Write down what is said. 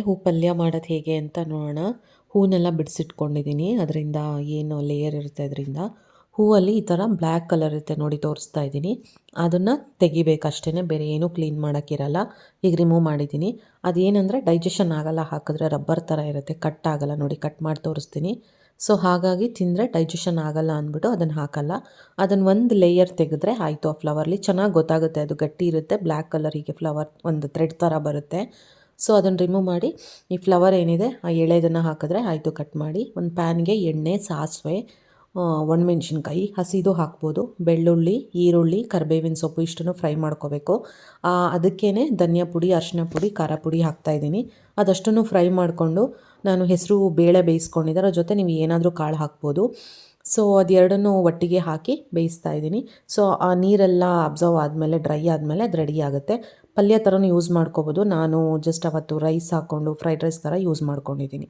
ಹೂ ಪಲ್ಯ ಮಾಡೋದು ಹೇಗೆ ಅಂತ ನೋಡೋಣ. ಹೂವನ್ನೆಲ್ಲ ಬಿಡಿಸಿಟ್ಕೊಂಡಿದ್ದೀನಿ. ಅದರಿಂದ ಏನು ಲೇಯರ್ ಇರುತ್ತೆ ಅದರಿಂದ. ಹೂವಲ್ಲಿ ಈ ಥರ ಬ್ಲ್ಯಾಕ್ ಕಲರ್ ಇರುತ್ತೆ ನೋಡಿ, ತೋರಿಸ್ತಾ ಇದ್ದೀನಿ. ಅದನ್ನು ತೆಗಿಬೇಕಷ್ಟೇ, ಬೇರೆ ಏನೂ ಕ್ಲೀನ್ ಮಾಡೋಕ್ಕಿರಲ್ಲ. ಈಗ ರಿಮೂವ್ ಮಾಡಿದ್ದೀನಿ. ಅದೇನೆಂದರೆ ಡೈಜೆಷನ್ ಆಗೋಲ್ಲ ಹಾಕಿದ್ರೆ, ರಬ್ಬರ್ ಥರ ಇರುತ್ತೆ, ಕಟ್ ಆಗೋಲ್ಲ ನೋಡಿ, ಕಟ್ ಮಾಡಿ ತೋರಿಸ್ತೀನಿ. ಸೊ ಹಾಗಾಗಿ ತಿಂದರೆ ಡೈಜೆಷನ್ ಆಗೋಲ್ಲ ಅಂದ್ಬಿಟ್ಟು ಅದನ್ನು ಹಾಕಲ್ಲ. ಅದನ್ನು ಒಂದು ಲೇಯರ್ ತೆಗೆದ್ರೆ ಆಯಿತು. ಆ ಫ್ಲವರ್ಲಿ ಚೆನ್ನಾಗಿ ಗೊತ್ತಾಗುತ್ತೆ, ಅದು ಗಟ್ಟಿ ಇರುತ್ತೆ, ಬ್ಲ್ಯಾಕ್ ಕಲರ್ ಹೀಗೆ ಫ್ಲವರ್ ಒಂದು ಥ್ರೆಡ್ ಥರ ಬರುತ್ತೆ. ಸೊ ಅದನ್ನು ರಿಮೂವ್ ಮಾಡಿ ಈ ಫ್ಲವರ್ ಏನಿದೆ ಆ ಎಳೆದನ್ನು ಹಾಕಿದ್ರೆ ಆಯಿತು. ಕಟ್ ಮಾಡಿ ಒಂದು ಪ್ಯಾನ್ಗೆ ಎಣ್ಣೆ, ಸಾಸಿವೆ, ಒಣಮೆಣ್ಸಿನ್ಕಾಯಿ ಹಸಿದು ಹಾಕ್ಬೋದು, ಬೆಳ್ಳುಳ್ಳಿ, ಈರುಳ್ಳಿ, ಕರಿಬೇವಿನ ಸೊಪ್ಪು ಇಷ್ಟನ್ನು ಫ್ರೈ ಮಾಡ್ಕೋಬೇಕು. ಅದಕ್ಕೇ ಧನಿಯಾ ಪುಡಿ, ಅರಿಶಿನ ಪುಡಿ, ಖಾರ ಪುಡಿ ಹಾಕ್ತಾಯಿದ್ದೀನಿ. ಅದಷ್ಟನ್ನು ಫ್ರೈ ಮಾಡಿಕೊಂಡು ನಾನು ಹೆಸರು ಬೇಳೆ ಬೇಯಿಸ್ಕೊಂಡಿದ್ದೆ, ಅದ್ರ ಜೊತೆ ನೀವು ಏನಾದರೂ ಕಾಳು ಹಾಕ್ಬೋದು. ಸೊ ಅದೆರಡನ್ನೂ ಒಟ್ಟಿಗೆ ಹಾಕಿ ಬೇಯಿಸ್ತಾ ಇದ್ದೀನಿ. ಸೊ ಆ ನೀರೆಲ್ಲ ಅಬ್ಸರ್ವ್ ಆದಮೇಲೆ, ಡ್ರೈ ಆದಮೇಲೆ ಅದು ರೆಡಿ ಆಗುತ್ತೆ. ಪಲ್ಯ ಥರನೂ ಯೂಸ್ ಮಾಡ್ಕೋಬೋದು. ನಾನು ಜಸ್ಟ್ ಅವತ್ತು ರೈಸ್ ಹಾಕ್ಕೊಂಡು ಫ್ರೈಡ್ ರೈಸ್ ಥರ ಯೂಸ್ ಮಾಡ್ಕೊಂಡಿದ್ದೀನಿ.